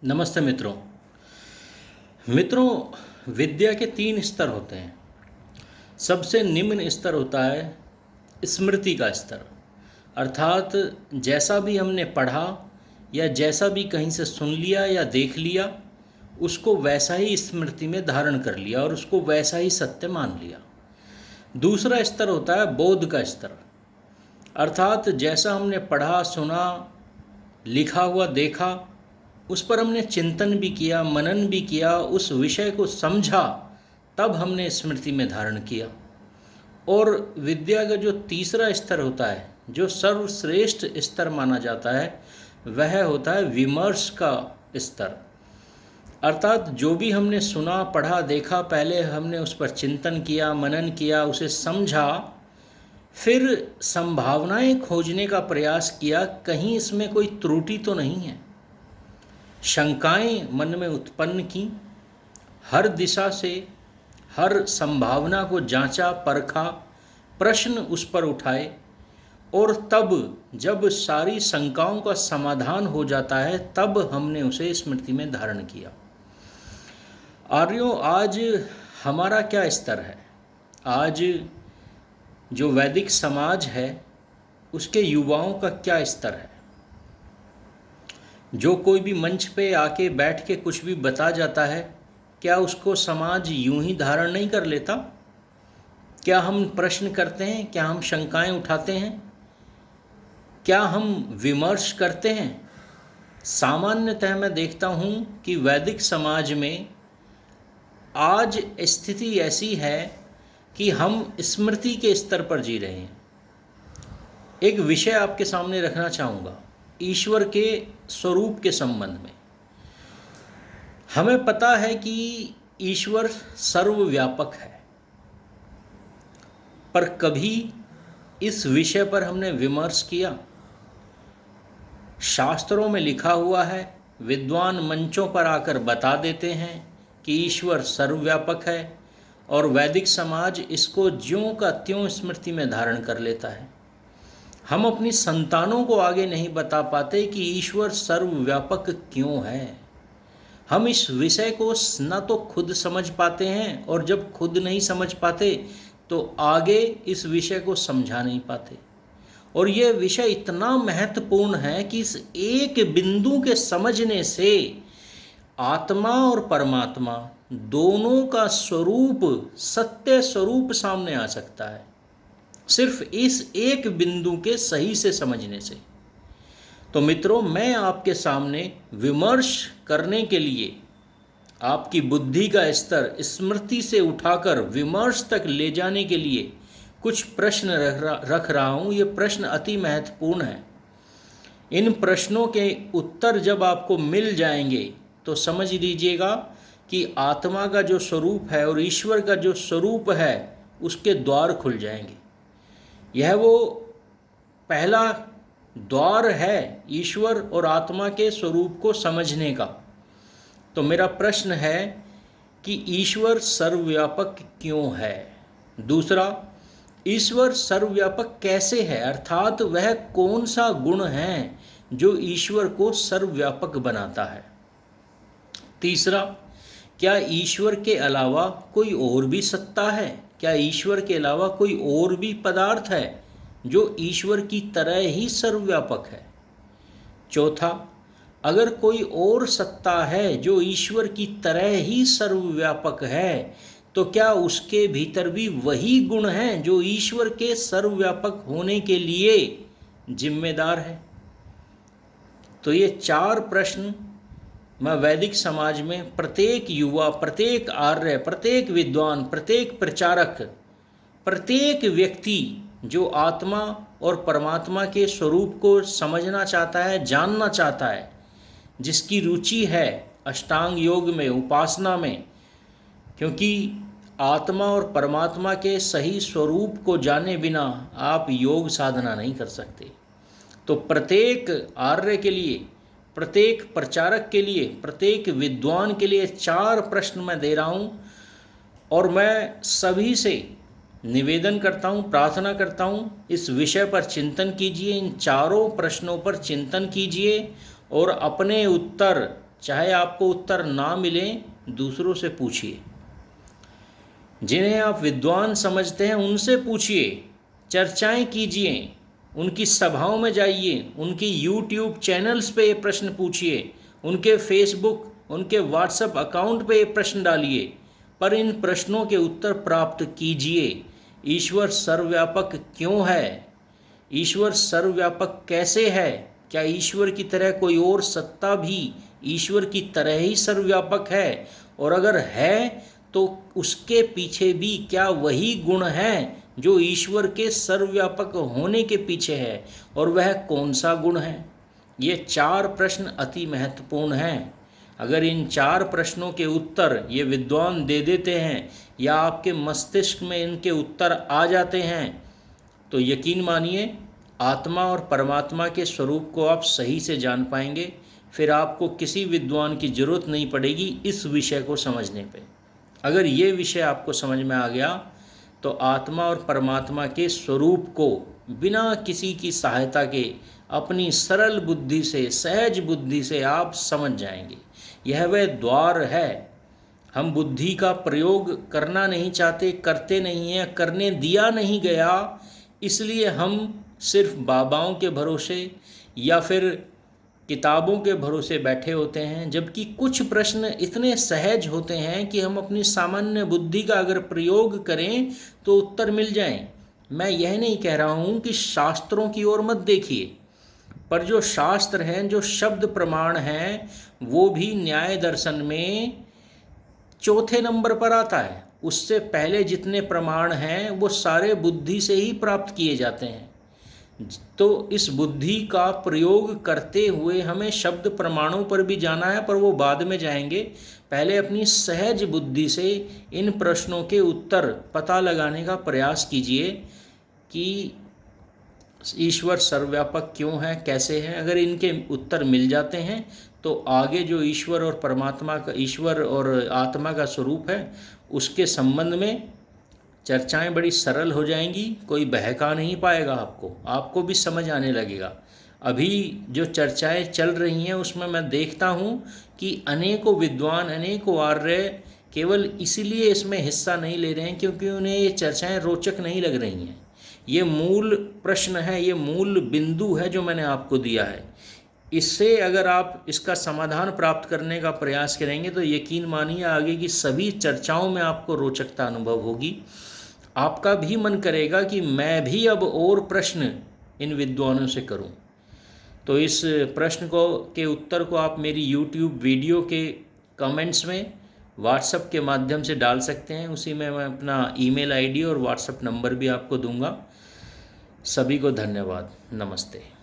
नमस्ते मित्रों। विद्या के तीन स्तर होते हैं। सबसे निम्न स्तर होता है स्मृति का स्तर, अर्थात जैसा भी हमने पढ़ा या जैसा भी कहीं से सुन लिया या देख लिया, उसको वैसा ही स्मृति में धारण कर लिया और उसको वैसा ही सत्य मान लिया। दूसरा स्तर होता है बोध का स्तर, अर्थात जैसा हमने पढ़ा, सुना, लिखा हुआ देखा, उस पर हमने चिंतन भी किया, मनन भी किया, उस विषय को समझा, तब हमने स्मृति में धारण किया। और विद्या का जो तीसरा स्तर होता है, जो सर्वश्रेष्ठ स्तर माना जाता है, वह होता है विमर्श का स्तर। अर्थात जो भी हमने सुना, पढ़ा, देखा, पहले हमने उस पर चिंतन किया, मनन किया, उसे समझा, फिर संभावनाएं खोजने का प्रयास किया, कहीं इसमें कोई त्रुटि तो नहीं है। शंकाएं मन में उत्पन्न की, हर दिशा से हर संभावना को जांचा, परखा, प्रश्न उस पर उठाए, और तब जब सारी शंकाओं का समाधान हो जाता है, तब हमने उसे स्मृति में धारण किया। आर्यों, आज हमारा क्या स्तर है? आज जो वैदिक समाज है, उसके युवाओं का क्या स्तर है? जो कोई भी मंच पे आके बैठ के कुछ भी बता जाता है, क्या उसको समाज यूं ही धारण नहीं कर लेता? क्या हम प्रश्न करते हैं? क्या हम शंकाएं उठाते हैं? क्या हम विमर्श करते हैं? सामान्यतः मैं देखता हूं कि वैदिक समाज में आज स्थिति ऐसी है कि हम स्मृति के स्तर पर जी रहे हैं। एक विषय आपके सामने रखना चाहूँगा, ईश्वर के स्वरूप के संबंध में। हमें पता है कि ईश्वर सर्वव्यापक है, पर कभी इस विषय पर हमने विमर्श किया? शास्त्रों में लिखा हुआ है, विद्वान मंचों पर आकर बता देते हैं कि ईश्वर सर्वव्यापक है, और वैदिक समाज इसको ज्यों का त्यों स्मृति में धारण कर लेता है। हम अपनी संतानों को आगे नहीं बता पाते कि ईश्वर सर्वव्यापक क्यों है। हम इस विषय को न तो खुद समझ पाते हैं, और जब खुद नहीं समझ पाते तो आगे इस विषय को समझा नहीं पाते। और यह विषय इतना महत्वपूर्ण है कि इस एक बिंदु के समझने से आत्मा और परमात्मा दोनों का स्वरूप, सत्य स्वरूप सामने आ सकता है, सिर्फ इस एक बिंदु के सही से समझने से। तो मित्रों, मैं आपके सामने विमर्श करने के लिए, आपकी बुद्धि का स्तर स्मृति से उठाकर विमर्श तक ले जाने के लिए कुछ प्रश्न रख रहा हूँ। ये प्रश्न अति महत्वपूर्ण है। इन प्रश्नों के उत्तर जब आपको मिल जाएंगे तो समझ लीजिएगा कि आत्मा का जो स्वरूप है और ईश्वर का जो स्वरूप है, उसके द्वार खुल जाएंगे। यह वो पहला द्वार है ईश्वर और आत्मा के स्वरूप को समझने का। तो मेरा प्रश्न है कि ईश्वर सर्वव्यापक क्यों है? दूसरा, ईश्वर सर्वव्यापक कैसे है, अर्थात वह कौन सा गुण है जो ईश्वर को सर्वव्यापक बनाता है? तीसरा, क्या ईश्वर के अलावा कोई और भी सत्ता है? क्या ईश्वर के अलावा कोई और भी पदार्थ है जो ईश्वर की तरह ही सर्वव्यापक है? चौथा, अगर कोई और सत्ता है जो ईश्वर की तरह ही सर्वव्यापक है, तो क्या उसके भीतर भी वही गुण हैं जो ईश्वर के सर्वव्यापक होने के लिए जिम्मेदार है? तो ये चार प्रश्न मैं वैदिक समाज में प्रत्येक युवा, प्रत्येक आर्य, प्रत्येक विद्वान, प्रत्येक प्रचारक, प्रत्येक व्यक्ति जो आत्मा और परमात्मा के स्वरूप को समझना चाहता है, जानना चाहता है, जिसकी रुचि है अष्टांग योग में, उपासना में, क्योंकि आत्मा और परमात्मा के सही स्वरूप को जाने बिना आप योग साधना नहीं कर सकते। तो प्रत्येक आर्य के लिए, प्रत्येक प्रचारक के लिए, प्रत्येक विद्वान के लिए चार प्रश्न मैं दे रहा हूँ, और मैं सभी से निवेदन करता हूँ, प्रार्थना करता हूँ, इस विषय पर चिंतन कीजिए, इन चारों प्रश्नों पर चिंतन कीजिए और अपने उत्तर चाहे आपको उत्तर ना मिले, दूसरों से पूछिए। जिन्हें आप विद्वान समझते हैं उनसे पूछिए, चर्चाएं कीजिए, उनकी सभाओं में जाइए, उनकी यूट्यूब चैनल्स पे ये प्रश्न पूछिए, उनके फेसबुक, उनके व्हाट्सएप अकाउंट पे ये प्रश्न डालिए, पर इन प्रश्नों के उत्तर प्राप्त कीजिए। ईश्वर सर्वव्यापक क्यों है? ईश्वर सर्वव्यापक कैसे है? क्या ईश्वर की तरह कोई और सत्ता भी ईश्वर की तरह ही सर्वव्यापक है? और अगर है तो उसके पीछे भी क्या वही गुण है जो ईश्वर के सर्वव्यापक होने के पीछे है? और वह कौन सा गुण है? ये 4 प्रश्न अति महत्वपूर्ण हैं। अगर इन 4 प्रश्नों के उत्तर ये विद्वान दे देते हैं या आपके मस्तिष्क में इनके उत्तर आ जाते हैं, तो यकीन मानिए आत्मा और परमात्मा के स्वरूप को आप सही से जान पाएंगे। फिर आपको किसी विद्वान की जरूरत नहीं पड़ेगी इस विषय को समझने पे। अगर ये विषय आपको समझ में आ गया तो आत्मा और परमात्मा के स्वरूप को बिना किसी की सहायता के अपनी सरल बुद्धि से, सहज बुद्धि से आप समझ जाएंगे। यह वह द्वार है। हम बुद्धि का प्रयोग करना नहीं चाहते, करते नहीं हैं, करने दिया नहीं गया, इसलिए हम सिर्फ बाबाओं के भरोसे या फिर किताबों के भरोसे बैठे होते हैं। जबकि कुछ प्रश्न इतने सहज होते हैं कि हम अपनी सामान्य बुद्धि का अगर प्रयोग करें तो उत्तर मिल जाएं। मैं यह नहीं कह रहा हूँ कि शास्त्रों की ओर मत देखिए, पर जो शास्त्र हैं, जो शब्द प्रमाण हैं, वो भी न्याय दर्शन में 4थे नंबर पर आता है। उससे पहले जितने प्रमाण हैं वो सारे बुद्धि से ही प्राप्त किए जाते हैं। तो इस बुद्धि का प्रयोग करते हुए हमें शब्द प्रमाणों पर भी जाना है, पर वो बाद में जाएंगे। पहले अपनी सहज बुद्धि से इन प्रश्नों के उत्तर पता लगाने का प्रयास कीजिए कि ईश्वर सर्वव्यापक क्यों है, कैसे है। अगर इनके उत्तर मिल जाते हैं तो आगे जो ईश्वर और परमात्मा का, ईश्वर और आत्मा का स्वरूप है, उसके संबंध में चर्चाएं बड़ी सरल हो जाएंगी। कोई बहका नहीं पाएगा आपको भी समझ आने लगेगा। अभी जो चर्चाएं चल रही हैं उसमें मैं देखता हूं कि अनेकों विद्वान, अनेकों आर्य केवल इसीलिए इसमें हिस्सा नहीं ले रहे हैं क्योंकि उन्हें ये चर्चाएं रोचक नहीं लग रही हैं। ये मूल प्रश्न है, ये मूल बिंदु है जो मैंने आपको दिया है। इससे अगर आप इसका समाधान प्राप्त करने का प्रयास करेंगे तो यकीन मानिए आगे की सभी चर्चाओं में आपको रोचकता अनुभव होगी। आपका भी मन करेगा कि मैं भी अब और प्रश्न इन विद्वानों से करूं। तो इस प्रश्न के उत्तर को आप मेरी यूट्यूब वीडियो के कमेंट्स में व्हाट्सएप के माध्यम से डाल सकते हैं। उसी में मैं अपना ईमेल आईडी और व्हाट्सएप नंबर भी आपको दूंगा। सभी को धन्यवाद। नमस्ते।